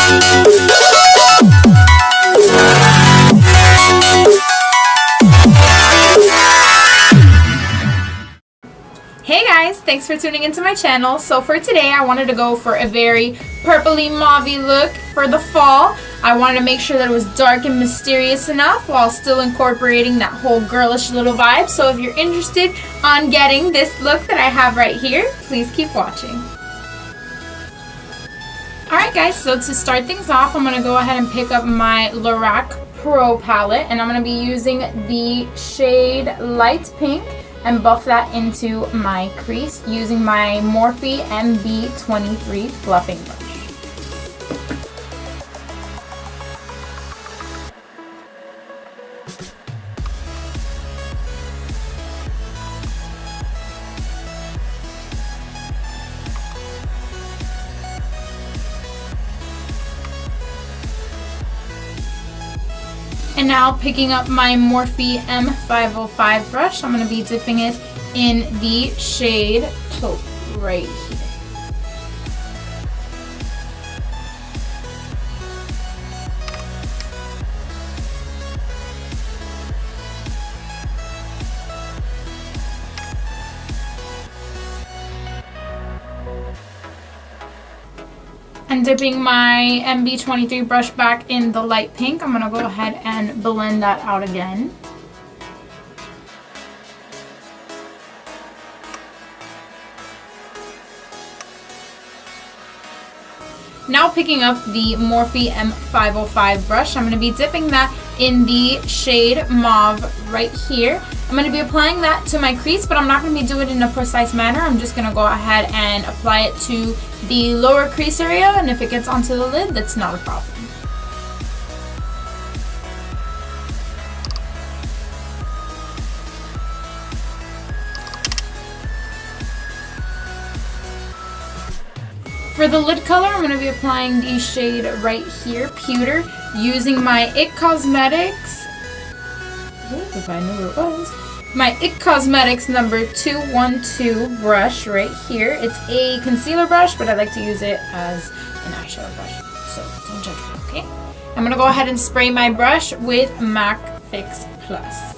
Hey guys, thanks for tuning into my channel. So for today I wanted to go for a very purpley mauvey look for the fall. I wanted to make sure that it was dark and mysterious enough while still incorporating that whole girlish little vibe. So if you're interested on getting this look that I have right here, please keep watching. Alright guys, so to start things off, I'm going to go ahead and pick up my Lorac Pro palette, and I'm going to be using the shade Light Pink and buff that into my crease using my Morphe MB23 fluffing brush. And now picking up my Morphe M505 brush, I'm going to be dipping it in the shade Taupe right here. And dipping my MB23 brush back in the light pink, I'm going to go ahead and blend that out again. Now picking up the Morphe M505 brush, I'm going to be dipping that in the shade Mauve right here. I'm going to be applying that to my crease, but I'm not going to be doing it in a precise manner. I'm just going to go ahead and apply it to the lower crease area, and if it gets onto the lid, that's not a problem. For the lid color, I'm going to be applying the shade right here, Pewter, using my IT Cosmetics, if I knew where it was, my IT Cosmetics number 212 brush right here. It's a concealer brush, but I like to use it as an eyeshadow brush, so don't judge me, okay? I'm going to go ahead and spray my brush with MAC Fix Plus.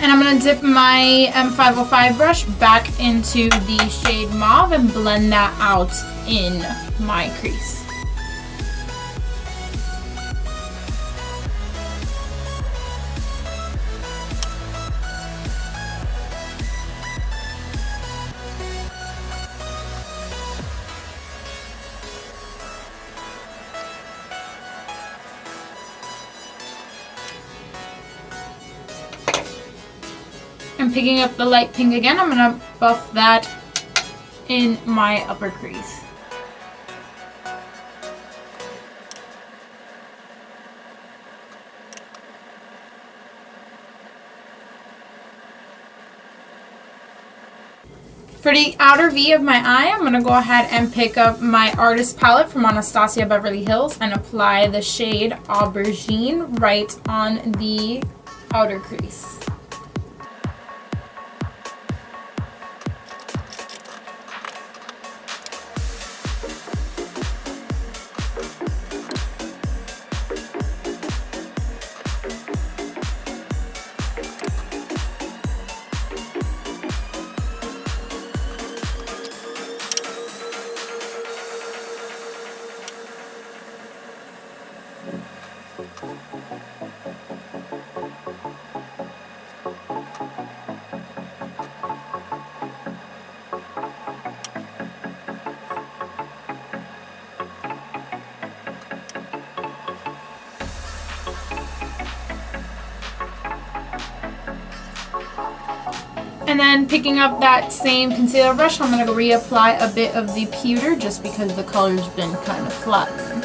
And I'm going to dip my M505 brush back into the shade Mauve and blend that out in my crease. And picking up the light pink again, I'm going to buff that in my upper crease. For the outer V of my eye, I'm going to go ahead and pick up my Artist palette from Anastasia Beverly Hills and apply the shade Aubergine right on the outer crease. And then picking up that same concealer brush, I'm going to reapply a bit of the pewter just because the color's been kind of flattened.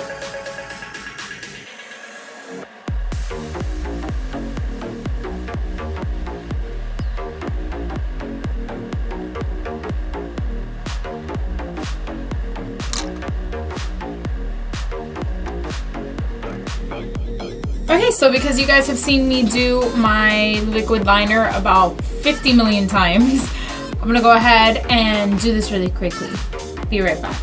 Okay, so because you guys have seen me do my liquid liner about 50 million times, I'm gonna go ahead and do this really quickly. Be right back.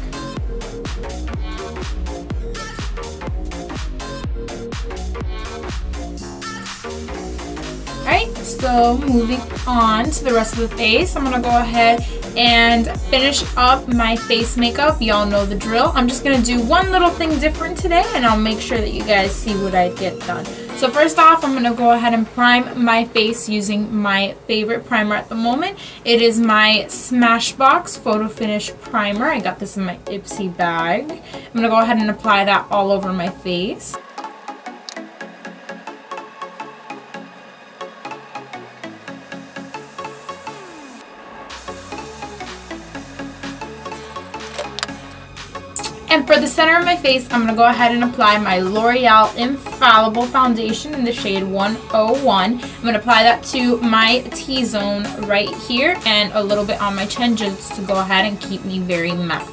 Alright, so moving on to the rest of the face, I'm gonna go ahead and finish up my face makeup. Y'all know the drill. I'm just gonna do one little thing different today, and I'll make sure that you guys see what I get done. So first off, I'm gonna go ahead and prime my face using my favorite primer at the moment. It is my Smashbox Photo Finish Primer. I got this in my Ipsy bag. I'm gonna go ahead and apply that all over my face. And for the center of my face, I'm going to go ahead and apply my L'Oreal Infallible Foundation in the shade 101. I'm going to apply that to my T-zone right here and a little bit on my chin just to go ahead and keep me very matte.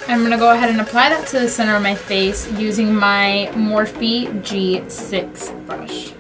I'm going to go ahead and apply that to the center of my face using my Morphe G6 brush.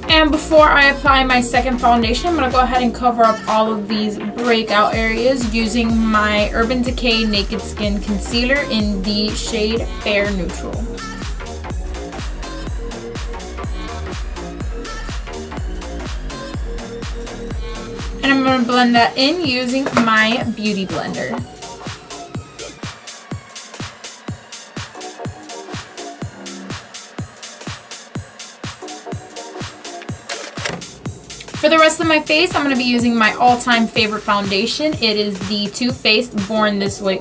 And before I apply my second foundation, I'm going to go ahead and cover up all of these breakout areas using my Urban Decay Naked Skin Concealer in the shade Fair Neutral. And I'm going to blend that in using my Beauty Blender. For the rest of my face, I'm going to be using my all-time favorite foundation. It is the Too Faced Born This Way.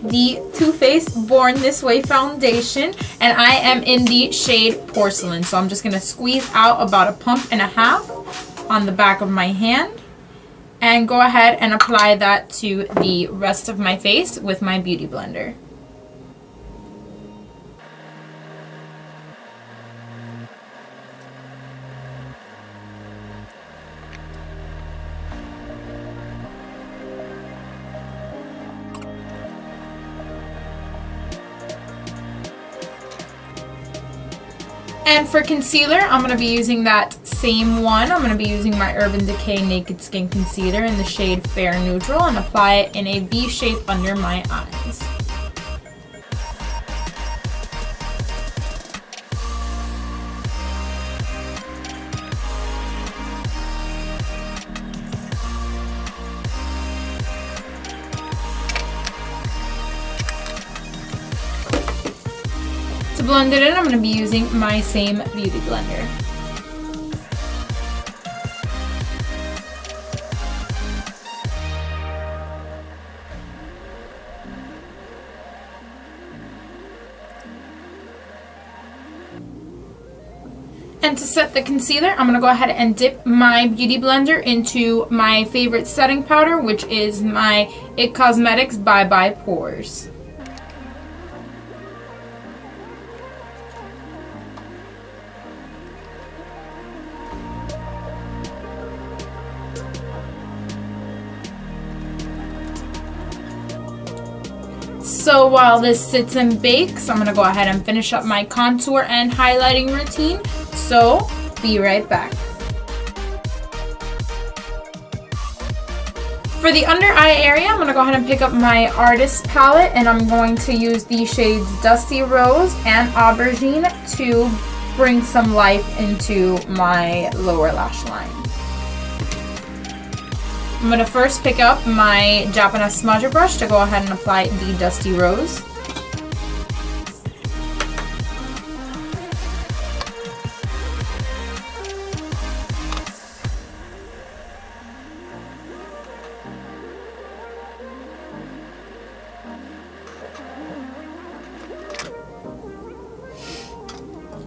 The Too Faced Born This Way foundation, and I am in the shade Porcelain. So I'm just going to squeeze out about a pump and a half on the back of my hand and go ahead and apply that to the rest of my face with my Beauty Blender. And for concealer, I'm going to be using that same one. I'm going to be using my Urban Decay Naked Skin Concealer in the shade Fair Neutral and apply it in a V shape under my eyes. To blend it in, I'm going to be using my same Beauty Blender. And to set the concealer, I'm going to go ahead and dip my Beauty Blender into my favorite setting powder, which is my IT Cosmetics Bye Bye Pores. So while this sits and bakes, I'm going to go ahead and finish up my contour and highlighting routine. So, be right back. For the under eye area, I'm going to go ahead and pick up my Artist palette, and I'm going to use the shades Dusty Rose and Aubergine to bring some life into my lower lash line. I'm going to first pick up my Japanese smudger brush to go ahead and apply the Dusty Rose.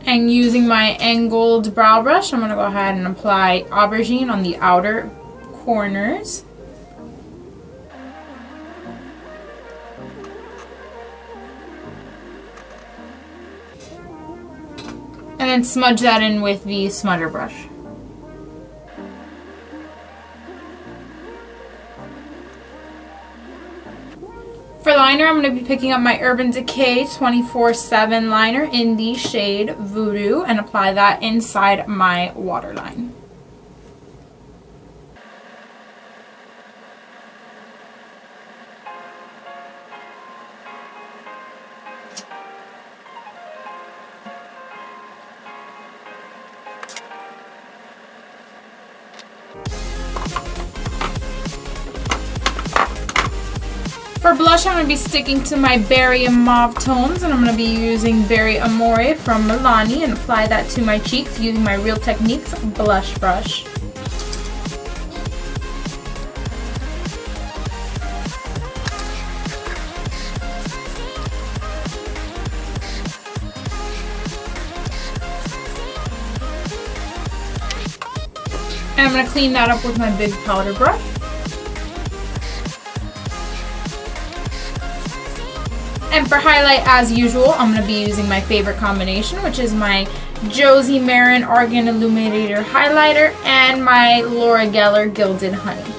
And using my angled brow brush, I'm going to go ahead and apply aubergine on the outer corners. And then smudge that in with the smudger brush. For liner, I'm going to be picking up my Urban Decay 24/7 liner in the shade Voodoo and apply that inside my waterline. For blush, I'm going to be sticking to my Berry and Mauve tones, and I'm going to be using Berry Amore from Milani and apply that to my cheeks using my Real Techniques blush brush. And I'm going to clean that up with my big powder brush. And for highlight, as usual, I'm going to be using my favorite combination, which is my Josie Marin Argan Illuminator Highlighter and my Laura Geller Gilded Honey.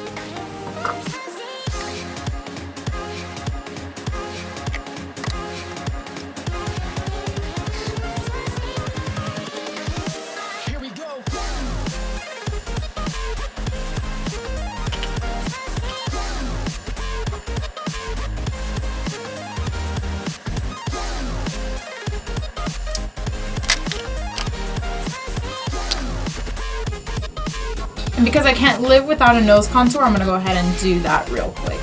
And because I can't live without a nose contour, I'm going to go ahead and do that real quick.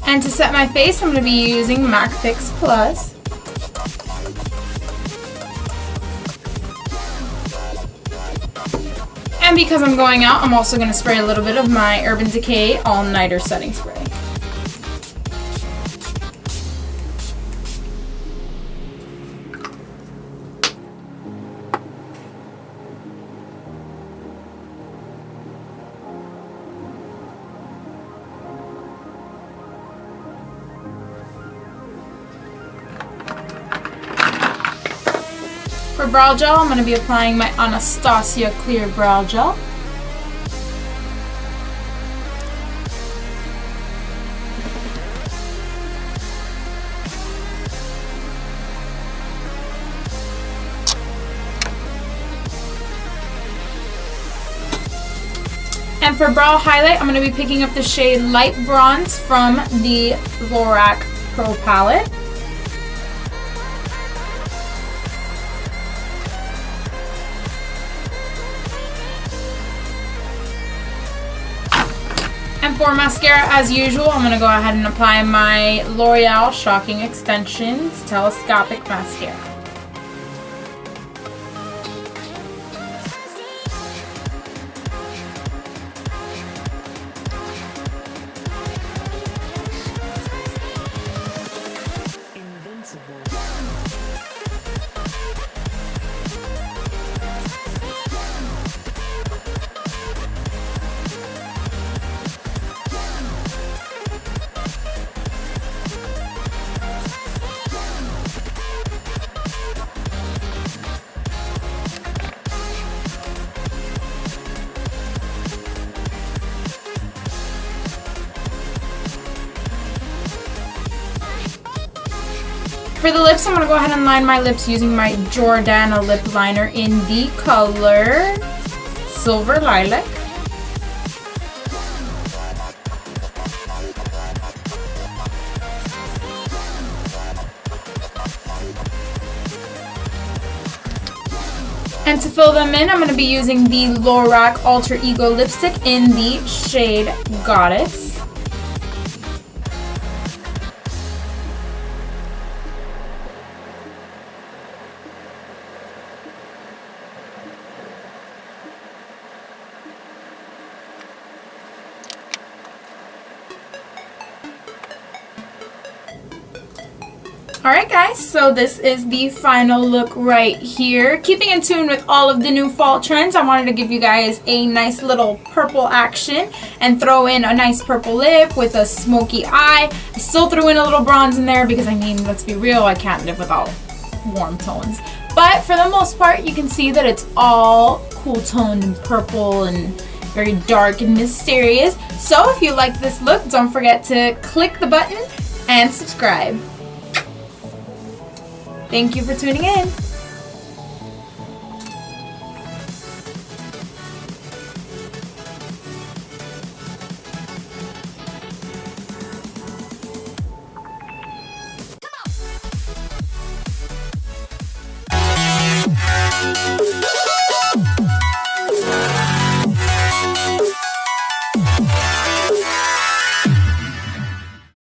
And to set my face, I'm going to be using MAC Fix Plus. And because I'm going out, I'm also going to spray a little bit of my Urban Decay All Nighter Setting Spray. For brow gel, I'm going to be applying my Anastasia Clear Brow Gel. And for brow highlight, I'm going to be picking up the shade Light Bronze from the Lorac Pro Palette. And for mascara, as usual, I'm going to go ahead and apply my L'Oreal Shocking Extensions Telescopic Mascara. For the lips, I'm going to go ahead and line my lips using my Jordana lip liner in the color Silver Lilac. And to fill them in, I'm going to be using the Lorac Alter Ego lipstick in the shade Goddess. Alright guys, so this is the final look right here. Keeping in tune with all of the new fall trends, I wanted to give you guys a nice little purple action and throw in a nice purple lip with a smoky eye. I still threw in a little bronze in there because, I mean, let's be real, I can't live without warm tones. But for the most part, you can see that it's all cool toned and purple and very dark and mysterious. So if you like this look, don't forget to click the button and subscribe. Thank you for tuning in.